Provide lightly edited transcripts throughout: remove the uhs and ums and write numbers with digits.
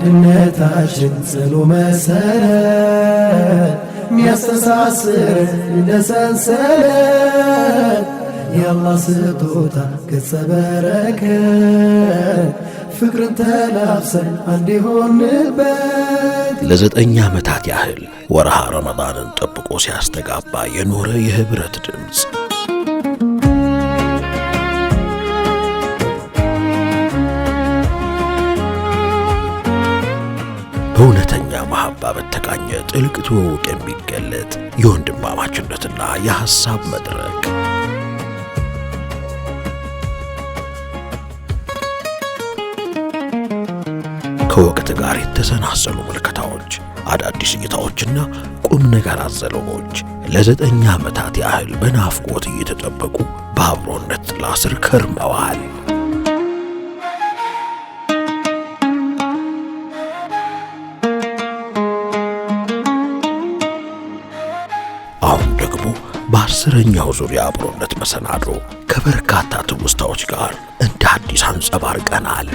የአንድነታችን ጽኑ መሰረት ሚያስተሳስር እንደ ሰንሰለት የአላህ ስጦታ ገጸ በረከት ፍቅርን ተላብሰን አንድ ሆንበት። ለ9 ዓመታት ያህል ወርሃ ረመዳንን ጠብቆ ሲያስተጋባ የኖረ የህብረት ድምፅ በእውነተኛ መሐባ በተቃኘ ጥልቅ ትውውቅ የሚገለጥ የወንድማማችነትና የሐሳብ መድረክ ከወቅት ጋር የተሰናሰሉ ምልከታዎች፣ አዳዲስ እይታዎችና ቁም ነገር አዘሎች ለ9 ዓመታት ያህል በናፍቆት እየተጠበቁ በአብሮነት ጥላ ስር ከርመዋል። አሁን ደግሞ በ10ኛው ዙር የአብሮነት መሰናዶ ከበርካታ ትውስታዎች ጋር እንደ አዲስ አንጸባርቀናል።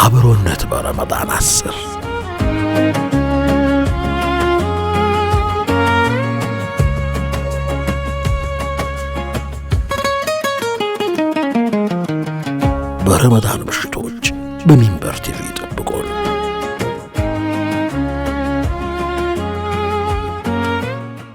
አብሮነት በረመዳን 10 በረመዳን ምሽቶች በሚንበር ቲቪ